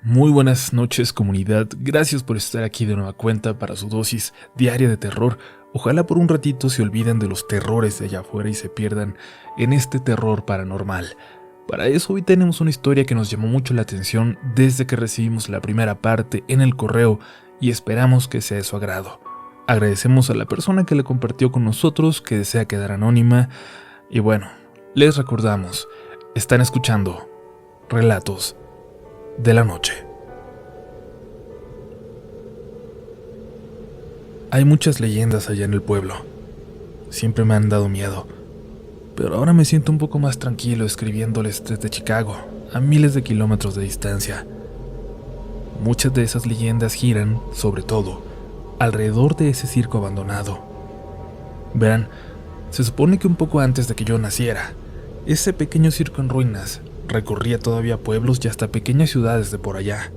Muy buenas noches, comunidad. Gracias por estar aquí de nueva cuenta para su dosis diaria de terror. Ojalá por un ratito se olviden de los terrores de allá afuera y se pierdan en este terror paranormal. Para eso hoy tenemos una historia que nos llamó mucho la atención desde que recibimos la primera parte en el correo y esperamos que sea de su agrado. Agradecemos a la persona que la compartió con nosotros, que desea quedar anónima. Y bueno, les recordamos, están escuchando Relatos de la Noche. Hay muchas leyendas allá en el pueblo. Siempre me han dado miedo, pero ahora me siento un poco más tranquilo escribiéndoles desde Chicago, a miles de kilómetros de distancia. Muchas de esas leyendas giran, sobre todo, alrededor de ese circo abandonado. Verán, se supone que un poco antes de que yo naciera, ese pequeño circo en ruinas recorría todavía pueblos y hasta pequeñas ciudades de por allá,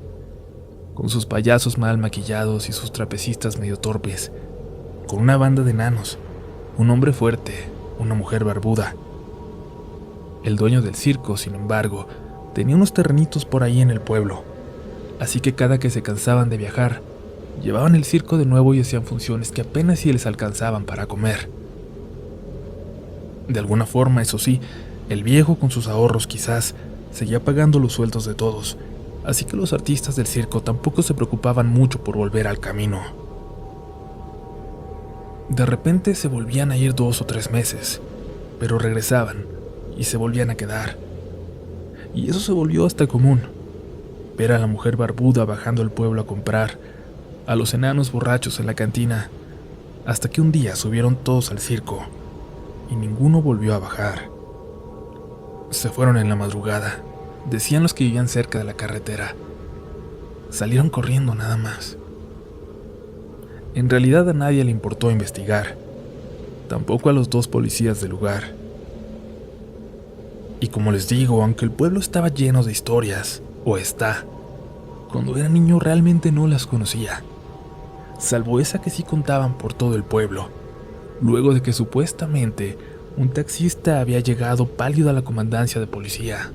con sus payasos mal maquillados y sus trapecistas medio torpes, con una banda de enanos, un hombre fuerte, una mujer barbuda. El dueño del circo, sin embargo, tenía unos terrenitos por ahí en el pueblo, así que cada que se cansaban de viajar, llevaban el circo de nuevo y hacían funciones que apenas si les alcanzaban para comer. De alguna forma, eso sí, el viejo con sus ahorros quizás seguía pagando los sueldos de todos, así que los artistas del circo tampoco se preocupaban mucho por volver al camino. De repente se volvían a ir 2 o 3 meses, pero regresaban y se volvían a quedar. Y eso se volvió hasta común, ver a la mujer barbuda bajando al pueblo a comprar, a los enanos borrachos en la cantina, hasta que un día subieron todos al circo y ninguno volvió a bajar. Se fueron en la madrugada, decían los que vivían cerca de la carretera. Salieron corriendo nada más. En realidad a nadie le importó investigar, tampoco a los 2 policías del lugar. Y como les digo, aunque el pueblo estaba lleno de historias, o está, cuando era niño realmente no las conocía, salvo esa que sí contaban por todo el pueblo, luego de que supuestamente un taxista había llegado pálido a la comandancia de policía.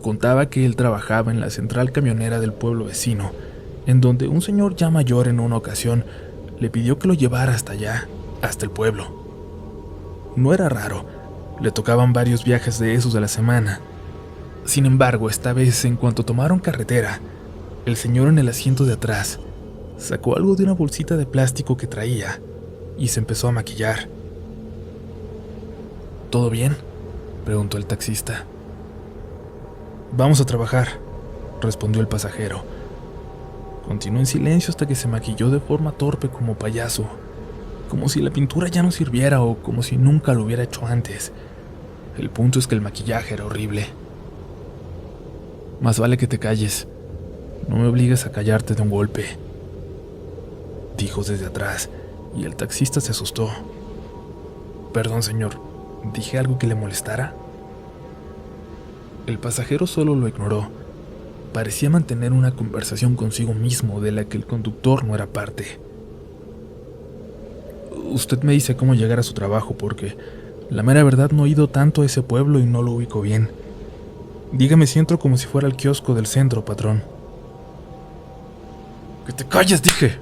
Contaba que él trabajaba en la central camionera del pueblo vecino, en donde un señor ya mayor en una ocasión le pidió que lo llevara hasta allá, hasta el pueblo. No era raro, le tocaban varios viajes de esos a la semana. Sin embargo, esta vez, en cuanto tomaron carretera, el señor en el asiento de atrás sacó algo de una bolsita de plástico que traía y se empezó a maquillar. ¿Todo bien?, preguntó el taxista. Vamos a trabajar, respondió el pasajero. Continuó en silencio hasta que se maquilló de forma torpe como payaso, como si la pintura ya no sirviera o como si nunca lo hubiera hecho antes. El punto es que el maquillaje era horrible. Más vale que te calles. No me obligues a callarte de un golpe, dijo desde atrás, y el taxista se asustó. Perdón, señor, ¿dije algo que le molestara? El pasajero solo lo ignoró. Parecía mantener una conversación consigo mismo de la que el conductor no era parte. Usted me dice cómo llegar a su trabajo porque, la mera verdad, no he ido tanto a ese pueblo y no lo ubico bien. Dígame si entro como si fuera al kiosco del centro, patrón. ¡Que te calles, dije!,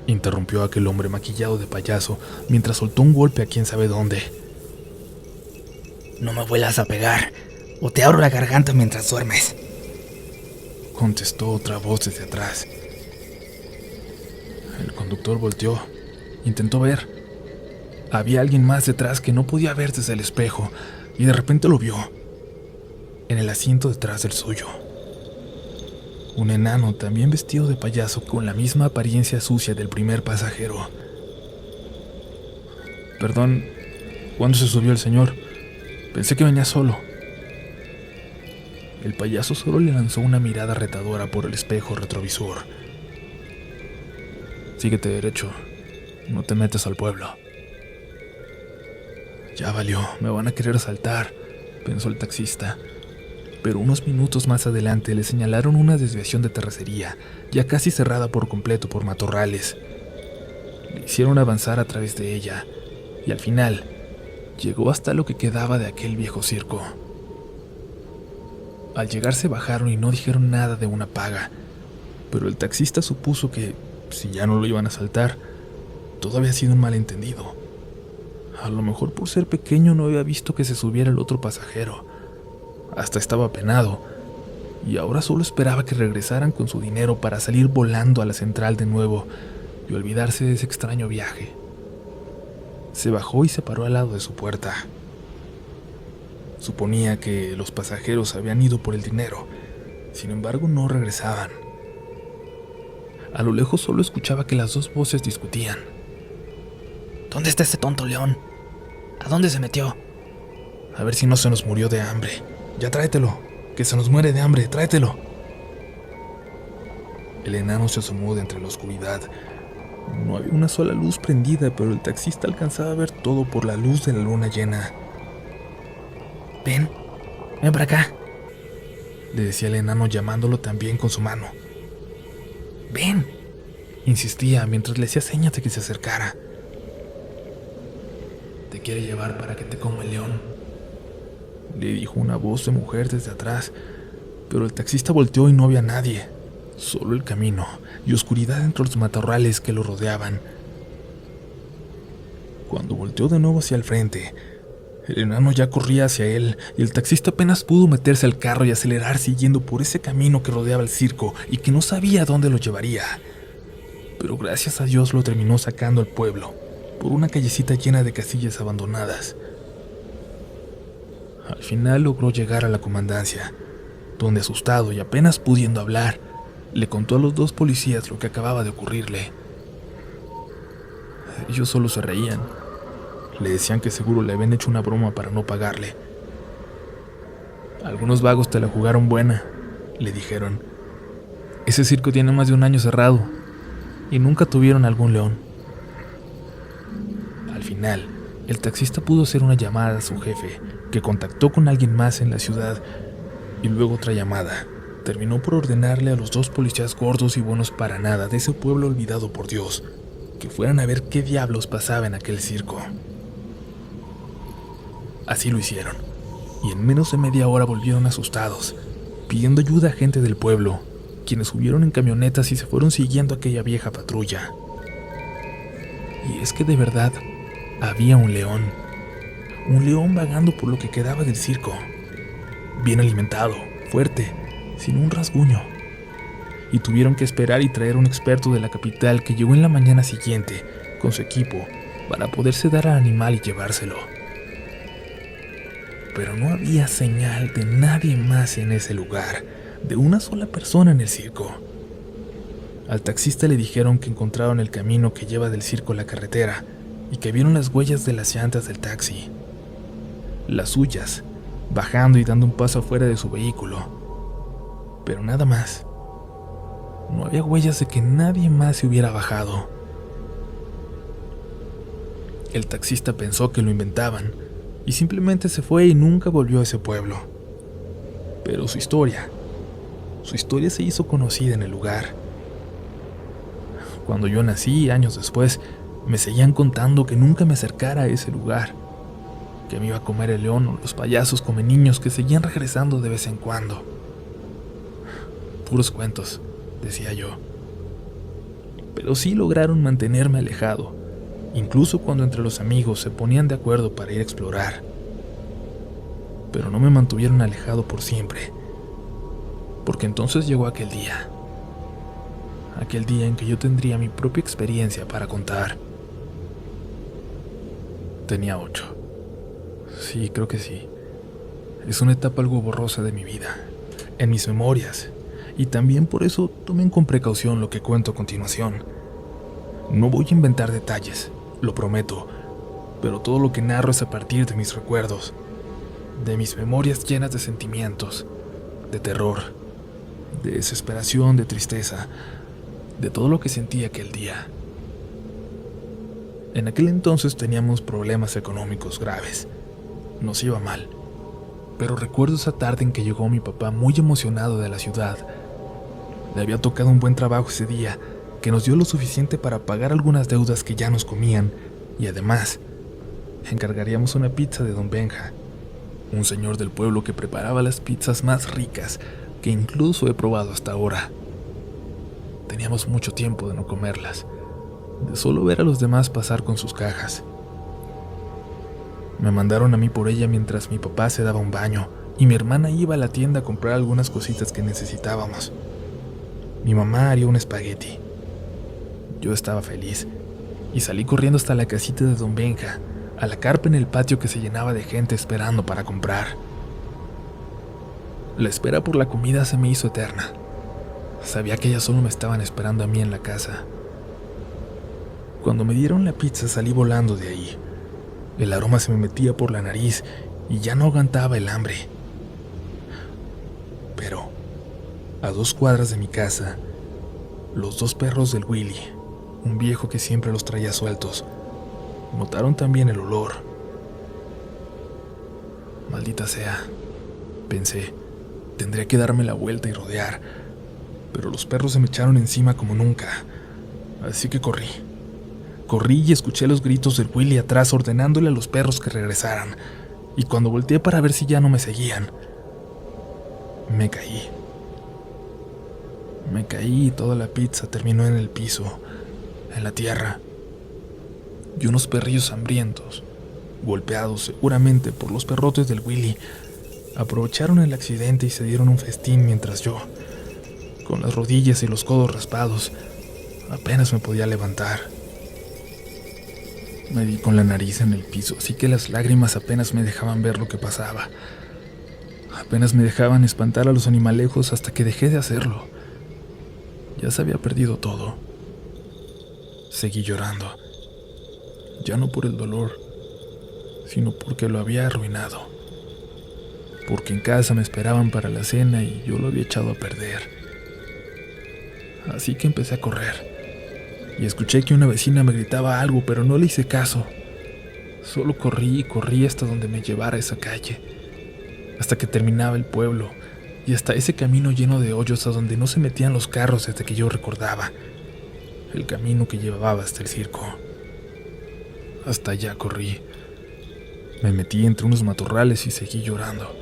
interrumpió aquel hombre maquillado de payaso mientras soltó un golpe a quién sabe dónde. No me vuelvas a pegar, o te abro la garganta mientras duermes, contestó otra voz desde atrás. El conductor volteó, intentó ver. Había alguien más detrás que no podía ver desde el espejo, y de repente lo vio, en el asiento detrás del suyo. Un enano también vestido de payaso con la misma apariencia sucia del primer pasajero. Perdón, ¿cuándo se subió el señor? Pensé que venía solo. El payaso solo le lanzó una mirada retadora por el espejo retrovisor. Síguete derecho, no te metas al pueblo. Ya valió, me van a querer asaltar, pensó el taxista. Pero unos minutos más adelante le señalaron una desviación de terracería, ya casi cerrada por completo por matorrales. Le hicieron avanzar a través de ella, y al final llegó hasta lo que quedaba de aquel viejo circo. Al llegar se bajaron y no dijeron nada de una paga, pero el taxista supuso que, si ya no lo iban a asaltar, todo había sido un malentendido. A lo mejor por ser pequeño no había visto que se subiera el otro pasajero. Hasta estaba apenado, y ahora solo esperaba que regresaran con su dinero para salir volando a la central de nuevo y olvidarse de ese extraño viaje. Se bajó y se paró al lado de su puerta. Suponía que los pasajeros habían ido por el dinero, sin embargo no regresaban. A lo lejos solo escuchaba que las dos voces discutían. ¿Dónde está ese tonto león? ¿A dónde se metió? A ver si no se nos murió de hambre. Ya tráetelo, que se nos muere de hambre, tráetelo. El enano se asomó de entre la oscuridad. No había una sola luz prendida, pero el taxista alcanzaba a ver todo por la luz de la luna llena. Ven para acá, le decía el enano llamándolo también con su mano. ven, insistía mientras le hacía señas de que se acercara. Te quiere llevar para que te coma el león, le dijo una voz de mujer desde atrás, pero el taxista volteó y no había nadie, solo el camino y oscuridad entre los matorrales que lo rodeaban. Cuando volteó de nuevo hacia el frente, el enano ya corría hacia él y el taxista apenas pudo meterse al carro y acelerar siguiendo por ese camino que rodeaba el circo y que no sabía dónde lo llevaría. Pero gracias a Dios lo terminó sacando al pueblo, por una callecita llena de casillas abandonadas. Al final logró llegar a la comandancia, donde asustado y apenas pudiendo hablar, le contó a los dos policías lo que acababa de ocurrirle. Ellos solo se reían. Le decían que seguro le habían hecho una broma para no pagarle. Algunos vagos te la jugaron buena, le dijeron. Ese circo tiene más de un año cerrado y nunca tuvieron algún león. Al final, el taxista pudo hacer una llamada a su jefe, que contactó con alguien más en la ciudad, y luego otra llamada. Terminó por ordenarle a los dos policías gordos y buenos para nada de ese pueblo olvidado por Dios, que fueran a ver qué diablos pasaba en aquel circo. Así lo hicieron, y en menos de media hora volvieron asustados, pidiendo ayuda a gente del pueblo, quienes subieron en camionetas y se fueron siguiendo a aquella vieja patrulla. Y es que de verdad había un león vagando por lo que quedaba del circo, bien alimentado, fuerte, sin un rasguño. Y tuvieron que esperar y traer a un experto de la capital que llegó en la mañana siguiente con su equipo para poder sedar al animal y llevárselo. Pero no había señal de nadie más en ese lugar, de una sola persona en el circo. Al taxista le dijeron que encontraron el camino que lleva del circo a la carretera y que vieron las huellas de las llantas del taxi, las suyas, bajando y dando un paso afuera de su vehículo. Pero nada más. No había huellas de que nadie más se hubiera bajado. El taxista pensó que lo inventaban y simplemente se fue y nunca volvió a ese pueblo. Pero su historia se hizo conocida en el lugar. Cuando yo nací, años después, me seguían contando que nunca me acercara a ese lugar, que me iba a comer el león o los payasos come niños que seguían regresando de vez en cuando. Puros cuentos, decía yo. Pero sí lograron mantenerme alejado, incluso cuando entre los amigos se ponían de acuerdo para ir a explorar. Pero no me mantuvieron alejado por siempre, porque entonces llegó aquel día en que yo tendría mi propia experiencia para contar. Tenía 8. Sí, creo que sí. Es una etapa algo borrosa de mi vida, en mis memorias, y también por eso tomen con precaución lo que cuento a continuación. No voy a inventar detalles, lo prometo, pero todo lo que narro es a partir de mis recuerdos, de mis memorias llenas de sentimientos, de terror, de desesperación, de tristeza, de todo lo que sentí aquel día. En aquel entonces teníamos problemas económicos graves. Nos iba mal. Pero recuerdo esa tarde en que llegó mi papá muy emocionado de la ciudad. Le había tocado un buen trabajo ese día, que nos dio lo suficiente para pagar algunas deudas que ya nos comían, y además, encargaríamos una pizza de Don Benja. un señor del pueblo que preparaba las pizzas más ricas que incluso he probado hasta ahora. Teníamos mucho tiempo de no comerlas, de solo ver a los demás pasar con sus cajas. Me mandaron a mí por ella mientras mi papá se daba un baño y mi hermana iba a la tienda a comprar algunas cositas que necesitábamos. Mi mamá haría un espagueti. Yo estaba feliz y salí corriendo hasta la casita de don Benja, a la carpa en el patio que se llenaba de gente esperando para comprar. La espera por la comida se me hizo eterna. Sabía que ellas solo me estaban esperando a mí en la casa. Cuando me dieron la pizza salí volando de ahí. El aroma se me metía por la nariz y ya no aguantaba el hambre. Pero, a 2 cuadras de mi casa, los 2 perros del Willy, un viejo que siempre los traía sueltos, notaron también el olor. Maldita sea, pensé, tendría que darme la vuelta y rodear, pero los perros se me echaron encima como nunca, así que corrí. Corrí y escuché los gritos del Willy atrás ordenándole a los perros que regresaran, y cuando volteé para ver si ya no me seguían, me caí. Me caí y toda la pizza terminó en el piso, en la tierra. Y unos perrillos hambrientos, golpeados seguramente por los perrotes del Willy, aprovecharon el accidente y se dieron un festín mientras yo, con las rodillas y los codos raspados, apenas me podía levantar. Me di con la nariz en el piso, así que las lágrimas apenas me dejaban ver lo que pasaba. Apenas me dejaban espantar a los animalejos hasta que dejé de hacerlo. Ya se había perdido todo. Seguí llorando, ya no por el dolor, sino porque lo había arruinado. Porque en casa me esperaban para la cena y yo lo había echado a perder. Así que empecé a correr. Y escuché que una vecina me gritaba algo, pero no le hice caso. Solo corrí y corrí hasta donde me llevara esa calle, hasta que terminaba el pueblo, y hasta ese camino lleno de hoyos a donde no se metían los carros desde que yo recordaba, el camino que llevaba hasta el circo. Hasta allá corrí. Me metí entre unos matorrales y seguí llorando.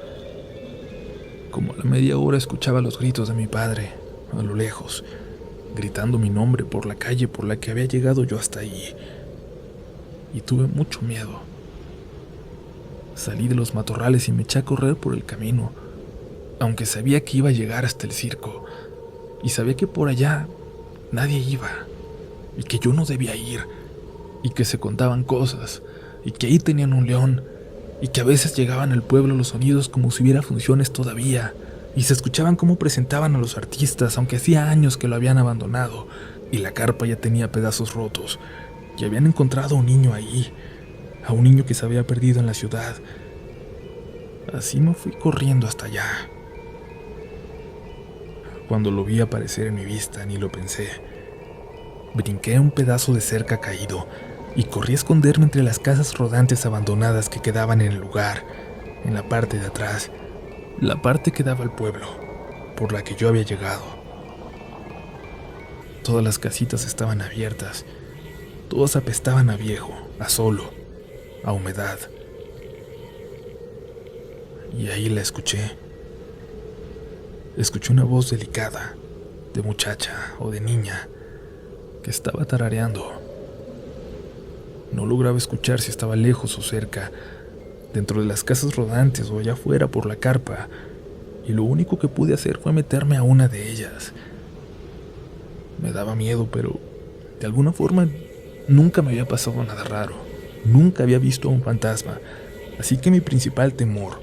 Como a la media hora escuchaba los gritos de mi padre, a lo lejos, gritando mi nombre por la calle por la que había llegado yo hasta ahí. Y tuve mucho miedo. Salí de los matorrales y me eché a correr por el camino, aunque sabía que iba a llegar hasta el circo, y sabía que por allá nadie iba, y que yo no debía ir, y que se contaban cosas, y que ahí tenían un león, y que a veces llegaban al pueblo los sonidos como si hubiera funciones todavía, y se escuchaban cómo presentaban a los artistas, aunque hacía años que lo habían abandonado, y la carpa ya tenía pedazos rotos, y habían encontrado a un niño ahí, a un niño que se había perdido en la ciudad. Así me fui corriendo hasta allá. Cuando lo vi aparecer en mi vista, ni lo pensé. Brinqué un pedazo de cerca caído y corrí a esconderme entre las casas rodantes abandonadas que quedaban en el lugar, en la parte de atrás, la parte que daba al pueblo, por la que yo había llegado. Todas las casitas estaban abiertas, todas apestaban a viejo, a solo, a humedad. Y ahí la escuché. Escuché una voz delicada, de muchacha o de niña, que estaba tarareando. No lograba escuchar si estaba lejos o cerca, dentro de las casas rodantes o allá afuera por la carpa, y lo único que pude hacer fue meterme a una de ellas. Me daba miedo, pero de alguna forma nunca me había pasado nada raro, nunca había visto a un fantasma, así que mi principal temor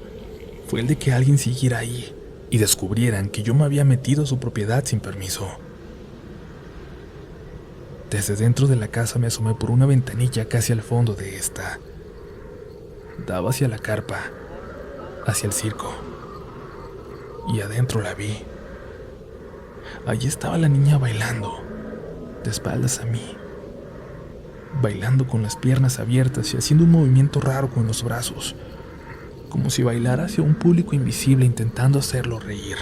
fue el de que alguien siguiera ahí y descubrieran que yo me había metido a su propiedad sin permiso. Desde dentro de la casa me asomé por una ventanilla casi al fondo de esta. Daba hacia la carpa, hacia el circo. Y adentro la vi. Allí estaba la niña bailando, de espaldas a mí. Bailando con las piernas abiertas y haciendo un movimiento raro con los brazos, como si bailara hacia un público invisible intentando hacerlo reír.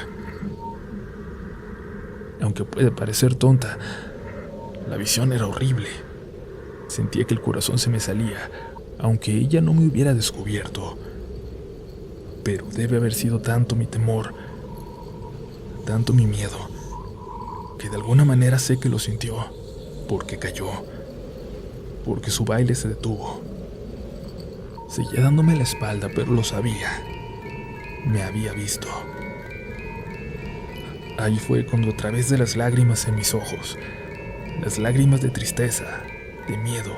Aunque puede parecer tonta, la visión era horrible. Sentía que el corazón se me salía, aunque ella no me hubiera descubierto. Pero debe haber sido tanto mi temor, tanto mi miedo, que de alguna manera sé que lo sintió, porque cayó, porque su baile se detuvo. Seguía dándome la espalda, pero lo sabía. Me había visto. Ahí fue cuando, a través de las lágrimas en mis ojos, las lágrimas de tristeza, de miedo,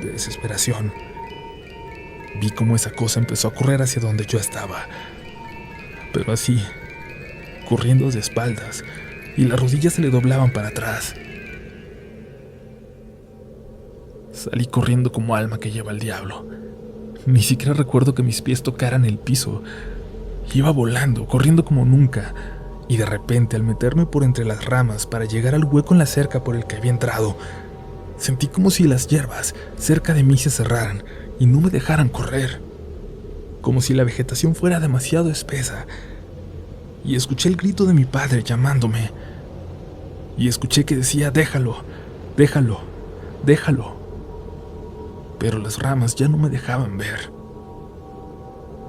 de desesperación, vi cómo esa cosa empezó a correr hacia donde yo estaba. Pero así, corriendo de espaldas, y las rodillas se le doblaban para atrás. Salí corriendo como alma que lleva al diablo. Ni siquiera recuerdo que mis pies tocaran el piso. Iba volando, corriendo como nunca, y de repente, al meterme por entre las ramas para llegar al hueco en la cerca por el que había entrado, sentí como si las hierbas cerca de mí se cerraran y no me dejaran correr, como si la vegetación fuera demasiado espesa. Y escuché el grito de mi padre llamándome, y escuché que decía: déjalo, déjalo, déjalo. Pero las ramas ya no me dejaban ver.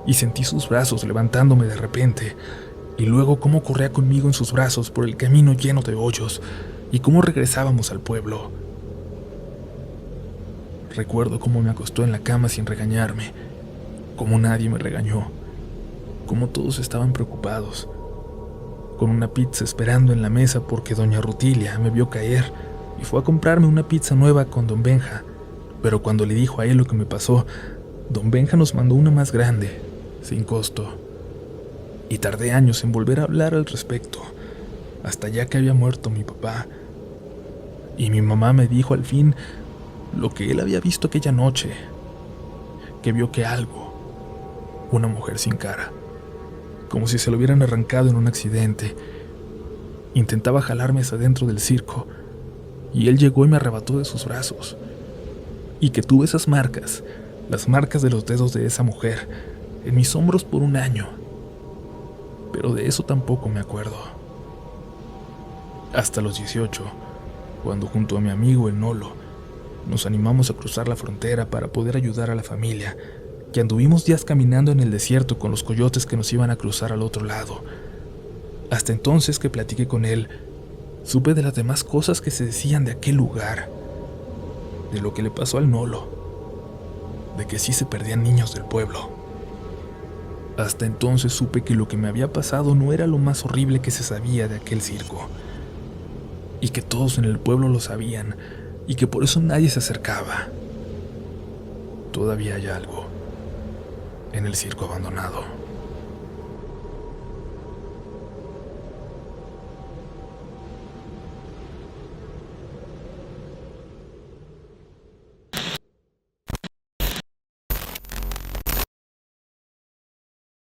Y sentí sus brazos levantándome de repente, y luego cómo corría conmigo en sus brazos por el camino lleno de hoyos, y cómo regresábamos al pueblo. Recuerdo cómo me acostó en la cama sin regañarme, cómo nadie me regañó, cómo todos estaban preocupados, con una pizza esperando en la mesa porque doña Rutilia me vio caer y fue a comprarme una pizza nueva con don Benja. Pero cuando le dijo a él lo que me pasó, don Benja nos mandó una más grande, sin costo. Y tardé años en volver a hablar al respecto, hasta ya que había muerto mi papá. Y mi mamá me dijo al fin lo que él había visto aquella noche, que vio que algo, una mujer sin cara, como si se lo hubieran arrancado en un accidente, intentaba jalarme hacia adentro del circo, y él llegó y me arrebató de sus brazos. Y que tuve esas marcas, las marcas de los dedos de esa mujer, en mis hombros por un año. Pero de eso tampoco me acuerdo. Hasta los 18, cuando junto a mi amigo el Nolo, nos animamos a cruzar la frontera para poder ayudar a la familia, y anduvimos días caminando en el desierto con los coyotes que nos iban a cruzar al otro lado. Hasta entonces que platiqué con él, supe de las demás cosas que se decían de aquel lugar, de lo que le pasó al Nolo, de que sí se perdían niños del pueblo. Hasta entonces supe que lo que me había pasado no era lo más horrible que se sabía de aquel circo, y que todos en el pueblo lo sabían, y que por eso nadie se acercaba. Todavía hay algo en el circo abandonado.